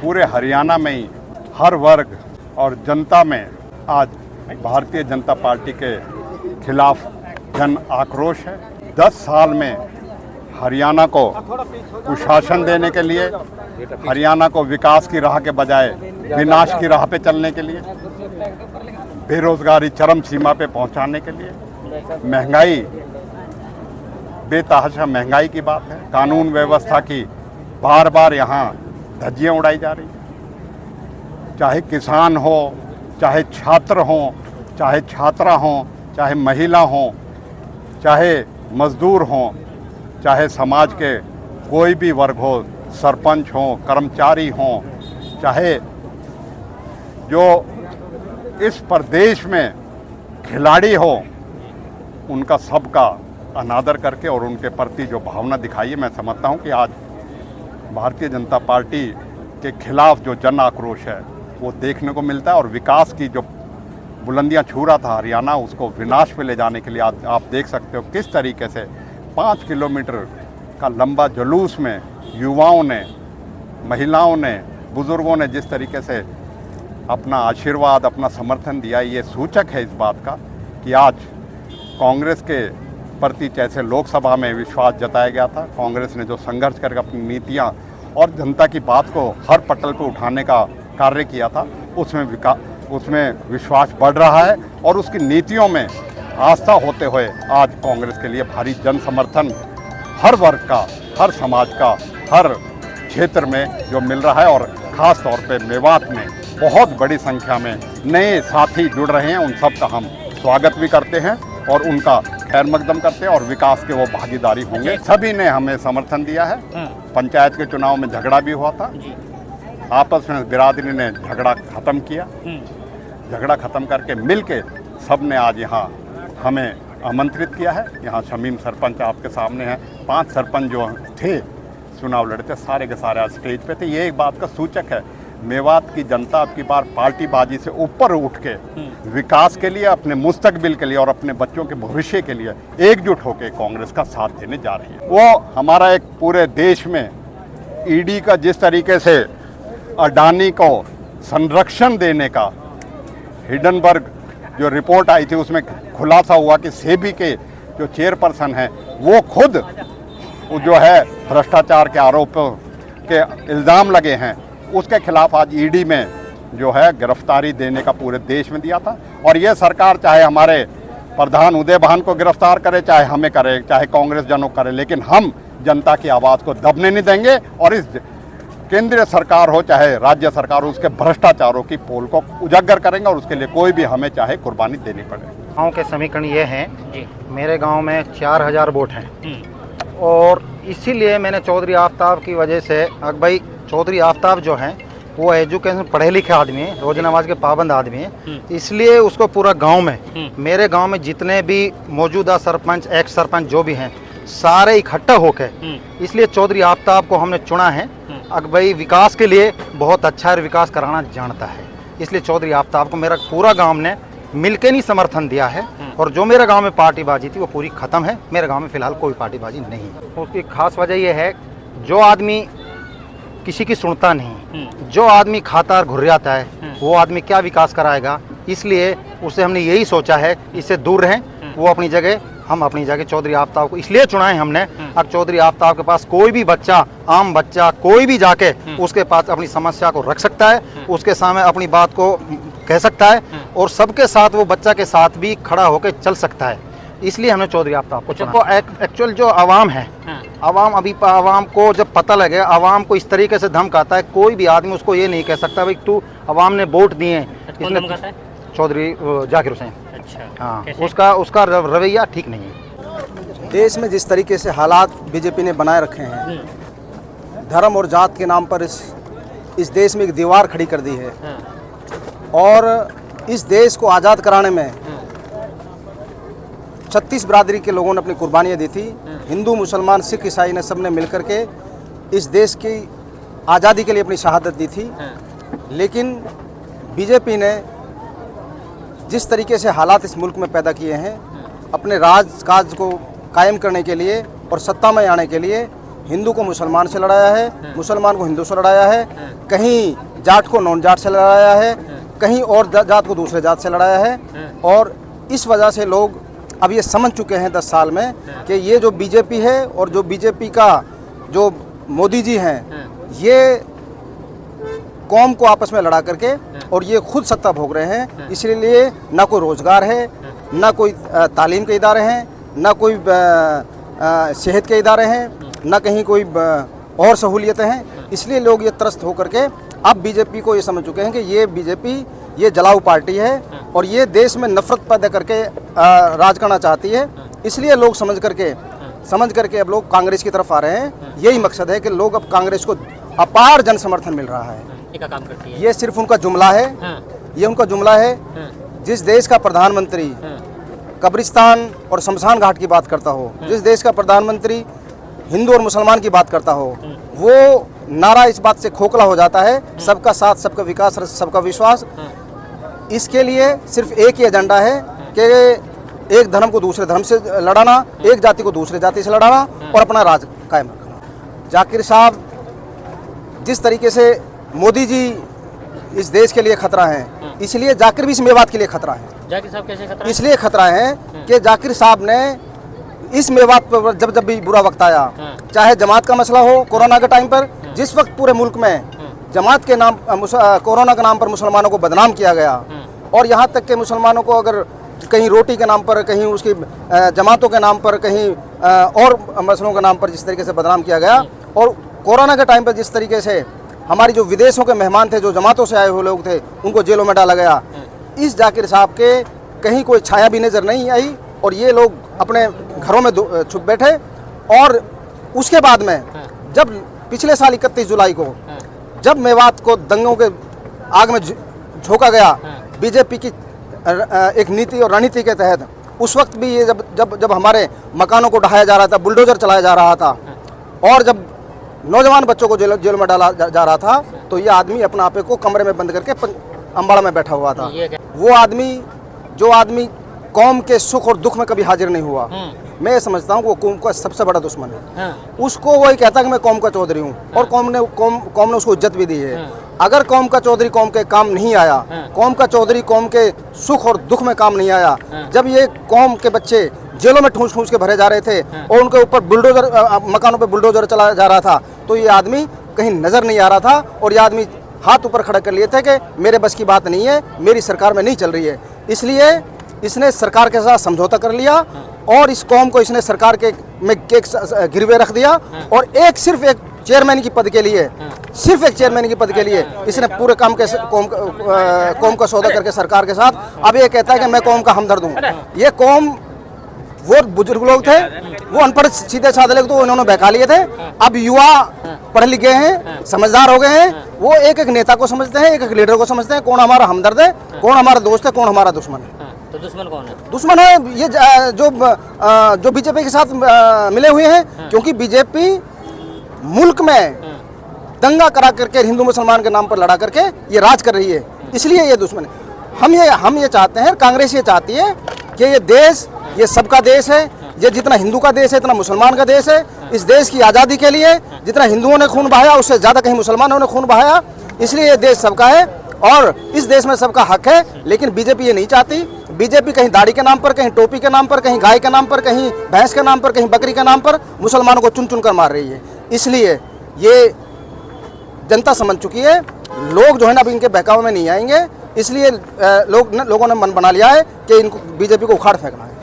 पूरे हरियाणा में ही हर वर्ग और जनता में आज भारतीय जनता पार्टी के खिलाफ जन आक्रोश है। 10 साल में हरियाणा को कुशासन देने के लिए, हरियाणा को विकास की राह के बजाय विनाश की राह पे चलने के लिए, बेरोजगारी चरम सीमा पे पहुंचाने के लिए, महंगाई, बेतहाशा महंगाई की बात है, कानून व्यवस्था की बार बार यहाँ धज्जियाँ उड़ाई जा रही हैं। चाहे किसान हो, चाहे छात्र हों, चाहे छात्रा हों, चाहे महिला हों, चाहे मजदूर हों, चाहे समाज के कोई भी वर्ग हो, सरपंच हों, कर्मचारी हों, चाहे जो इस प्रदेश में खिलाड़ी हो, उनका सबका अनादर करके और उनके प्रति जो भावना दिखाई है, मैं समझता हूं कि आज भारतीय जनता पार्टी के खिलाफ जो जन आक्रोश है वो देखने को मिलता है। और विकास की जो बुलंदियां छू रहा था हरियाणा, उसको विनाश पे ले जाने के लिए आज आप देख सकते हो किस तरीके से 5 किलोमीटर का लंबा जुलूस में युवाओं ने, महिलाओं ने, बुजुर्गों ने जिस तरीके से अपना आशीर्वाद, अपना समर्थन दिया, ये सूचक है इस बात का कि आज कांग्रेस के प्रति जैसे लोकसभा में विश्वास जताया गया था, कांग्रेस ने जो संघर्ष करके अपनी नीतियां और जनता की बात को हर पटल पर उठाने का कार्य किया था, उसमें विश्वास बढ़ रहा है और उसकी नीतियों में आस्था होते हुए आज कांग्रेस के लिए भारी जन समर्थन हर वर्ग का, हर समाज का, हर क्षेत्र में जो मिल रहा है। और ख़ास तौर पे मेवात में बहुत बड़ी संख्या में नए साथी जुड़ रहे हैं, उन सब का हम स्वागत भी करते हैं और उनका खैर मकदम करते हैं और विकास के वो भागीदारी होंगे। सभी ने हमें समर्थन दिया है। पंचायत के चुनाव में झगड़ा भी हुआ था, आपस में बिरादरी ने झगड़ा ख़त्म किया, झगड़ा ख़त्म करके मिल के सब ने आज यहाँ हमें आमंत्रित किया है। यहाँ शमीम सरपंच आपके सामने हैं, 5 सरपंच जो थे चुनाव लड़ते, सारे के सारे आज स्टेज पे थे। ये एक बात का सूचक है, मेवात की जनता अब की बार पार्टीबाजी से ऊपर उठ के विकास के लिए, अपने मुस्तकबिल के लिए और अपने बच्चों के भविष्य के लिए एकजुट होकर कांग्रेस का साथ देने जा रही है। वो हमारा एक पूरे देश में ईडी का जिस तरीके से अडानी को संरक्षण देने का हिडनबर्ग जो रिपोर्ट आई थी, उसमें खुलासा हुआ कि सेबी के जो चेयरपर्सन हैं वो खुद जो है भ्रष्टाचार के आरोपों के इल्ज़ाम लगे हैं, उसके खिलाफ आज ईडी में जो है गिरफ्तारी देने का पूरे देश में दिया था। और ये सरकार चाहे हमारे प्रधान उदय भान को गिरफ्तार करे, चाहे हमें करे, चाहे कांग्रेस जनों को करे, लेकिन हम जनता की आवाज़ को दबने नहीं देंगे और इस केंद्रीय सरकार हो चाहे राज्य सरकार हो, उसके भ्रष्टाचारों की पोल को उजागर करेंगे और उसके लिए कोई भी हमें चाहे कुर्बानी देनी पड़े। गाँव के समीकरण ये हैं, मेरे गांव में 4000 वोट हैं और इसीलिए मैंने चौधरी आफ्ताब की वजह से, भाई चौधरी आफ्ताब जो हैं वो एजुकेशन पढ़े लिखे आदमी हैं, रोज़ नमाज के पाबंद आदमी हैं, इसलिए उसको पूरा गांव में, मेरे गांव में जितने भी मौजूदा सरपंच, एक्स सरपंच जो भी हैं, सारे इकट्ठा होकर इसलिए चौधरी आफ्ताब को हमने चुना है। भाई विकास के लिए बहुत अच्छा है, विकास कराना जानता है, इसलिए चौधरी आफ्ताब को मेरा पूरा गांव ने मिलके नहीं समर्थन दिया है। और जो मेरे गांव में पार्टीबाजी थी वो पूरी ख़त्म है, मेरे गांव में फ़िलहाल कोई पार्टीबाजी नहीं है। उसकी खास वजह यह है, जो आदमी किसी की सुनता नहीं, जो आदमी खाता और घुर्राता है, वो आदमी क्या विकास कराएगा, इसलिए उससे हमने यही सोचा है इससे दूर रहें, वो अपनी जगह, हम अपनी जगह। चौधरी आफ्ताब को इसलिए चुना है हमने, अब चौधरी आफ्ताब के पास कोई भी बच्चा, आम बच्चा कोई भी जाके उसके पास अपनी समस्या को रख सकता है, उसके सामने अपनी बात को कह सकता है और सबके साथ वो बच्चा के साथ भी खड़ा होकर चल सकता है, इसलिए हमने चौधरी आफ्ताब को चुना। एक्चुअल जो आवाम है, आवाम अभी आवाम को जब पता लगे, आवाम को इस तरीके से धमकाता है, कोई भी आदमी उसको ये नहीं कह सकता भाई तू आवाम ने वोट दिए हैं। चौधरी जाकिर हुसैन, हाँ, उसका रवैया ठीक नहीं है। देश में जिस तरीके से हालात बीजेपी ने बनाए रखे हैं, धर्म और जात के नाम पर इस देश में एक दीवार खड़ी कर दी है और इस देश को आज़ाद कराने में 36 बिरादरी के लोगों ने अपनी कुर्बानियाँ दी थी। हिंदू, मुसलमान, सिख, ईसाई ने सबने मिलकर के इस देश की आज़ादी के लिए अपनी शहादत दी थी। लेकिन बीजेपी ने जिस तरीके से हालात इस मुल्क में पैदा किए हैं, अपने राज काज को कायम करने के लिए और सत्ता में आने के लिए, हिंदू को मुसलमान से लड़ाया है, मुसलमान को हिंदू से लड़ाया है, कहीं जाट को नॉन जाट से लड़ाया है, कहीं और जात को दूसरे जात से लड़ाया है। और इस वजह से लोग अब ये समझ चुके हैं 10 साल में कि ये जो बीजेपी है और जो बीजेपी का जो मोदी जी हैं, ये कौम को आपस में लड़ा करके और ये खुद सत्ता भोग रहे हैं। इसलिए ना कोई रोज़गार है, ना कोई तालीम के इदारे हैं, ना कोई सेहत के इदारे हैं, ना कहीं कोई और सहूलियतें हैं। इसलिए लोग ये त्रस्त होकर के अब बीजेपी को ये समझ चुके हैं कि ये बीजेपी ये जलाऊ पार्टी है और ये देश में नफरत पैदा करके राज करना चाहती है। इसलिए लोग समझ करके अब लोग कांग्रेस की तरफ आ रहे हैं। यही मकसद है कि लोग अब कांग्रेस को अपार जन समर्थन मिल रहा है। का काम करती है। ये सिर्फ उनका जुमला है, ये उनका जुमला है। जिस देश का प्रधानमंत्री कब्रिस्तान और शमशान घाट की बात करता हो, जिस देश का प्रधानमंत्री हिंदू और मुसलमान की बात करता हो, वो नारा इस बात से खोखला हो जाता है, सबका साथ, सबका विकास, सबका विश्वास। इसके लिए सिर्फ एक ही एजेंडा है कि एक धर्म को दूसरे धर्म से लड़ाना, एक जाति को दूसरे जाति से लड़ाना और अपना राज कायम रखना। जाकिर साहब जिस तरीके से मोदी जी इस देश के लिए खतरा है, इसलिए जाकिर भी इस मेवात के लिए खतरा है। जाकिर साहब कैसे खतरा है? इसलिए खतरा है कि जाकिर साहब ने इस मेवात पर जब जब भी बुरा वक्त आया, चाहे जमात का मसला हो कोरोना के टाइम पर, जिस वक्त पूरे मुल्क में जमात के नाम कोरोना के नाम पर मुसलमानों को बदनाम किया गया और यहाँ तक कि मुसलमानों को अगर कहीं रोटी के नाम पर, कहीं उसकी जमातों के नाम पर, कहीं और मसलों के नाम पर जिस तरीके से बदनाम किया गया, और कोरोना के टाइम पर जिस तरीके से हमारी जो विदेशों के मेहमान थे, जो जमातों से आए हुए लोग थे, उनको जेलों में डाला गया। इस जाकिर साहब के कहीं कोई छाया भी नज़र नहीं आई और ये लोग अपने घरों में छुप बैठे। और उसके बाद में जब पिछले साल 31 जुलाई को जब मेवात को दंगों के आग में झोंका गया बीजेपी की एक नीति और रणनीति के तहत, उस वक्त भी ये जब हमारे मकानों को ढहाया जा रहा था, बुलडोजर चलाया जा रहा था और जब नौजवान बच्चों को जेल में डाला जा रहा था, तो ये आदमी अपने आपे को कमरे में बंद करके अम्बाड़ा में बैठा हुआ था। वो आदमी जो आदमी कौम के सुख और दुख में कभी हाजिर नहीं हुआ, मैं समझता हूँ वो कौम का सबसे बड़ा दुश्मन है। उसको वही कहता कि मैं कौम का चौधरी हूँ और कौम ने उसको इज्जत भी दी है। अगर कौम का चौधरी कौम के काम नहीं आया, कौम का चौधरी कौम के सुख और दुख में काम नहीं आया, जब ये कौम के बच्चे जेलों में ठूंस ठूंस के भरे जा रहे थे और उनके ऊपर बुलडोजर मकानों पे बुलडोजर चलाया जा रहा था, तो ये आदमी कहीं नजर नहीं आ रहा था और ये आदमी हाथ ऊपर खड़ा कर लिए थे कि मेरे बस की बात नहीं है, मेरी सरकार में नहीं चल रही है। इसलिए इसने सरकार के साथ समझौता कर लिया और इस कौम को इसने सरकार के में गिरवे रख दिया और सिर्फ एक चेयरमैन की पद के लिए, सिर्फ एक चेयरमैन की पद के लिए इसने पूरे काम के कौम का सौदा करके सरकार के साथ अब ये कहता है कि मैं कौम का हमदर्द हूँ। ये कौम वो बुजुर्ग लोग थे, वो अनपढ़ सीधे साधे लोग तो उन्होंने बहका लिए थे। अब युवा पढ़ लिखे हैं, समझदार हो गए हैं, वो एक एक नेता को समझते हैं, एक एक लीडर को समझते हैं, कौन हमारा हमदर्द है, कौन हमारा दोस्त है, कौन हमारा दुश्मन है। तो दुश्मन कौन है? दुश्मन है ये जो बीजेपी के साथ मिले हुए हैं, क्योंकि बीजेपी मुल्क में दंगा करा करके हिंदू मुसलमान के नाम पर लड़ा करके ये राज कर रही है, इसलिए ये दुश्मन है। हम ये चाहते हैं, कांग्रेस ये चाहती है कि ये देश ये सबका देश है, ये जितना हिंदू का देश है इतना मुसलमान का देश है। इस देश की आज़ादी के लिए जितना हिंदुओं ने खून बहाया उससे ज़्यादा कहीं मुसलमानों ने खून बहाया, इसलिए ये देश सबका है और इस देश में सबका हक है। लेकिन बीजेपी ये नहीं चाहती। बीजेपी कहीं दाढ़ी के नाम पर, कहीं टोपी के नाम पर, कहीं गाय के नाम पर, कहीं भैंस के नाम पर, कहीं बकरी के नाम पर मुसलमानों को चुन चुन कर मार रही है। इसलिए ये जनता समझ चुकी है, लोग जो है ना अब इनके बहकावे में नहीं आएंगे। इसलिए लोगों ने मन बना लिया है कि इनको बीजेपी को उखाड़ फेंकना है।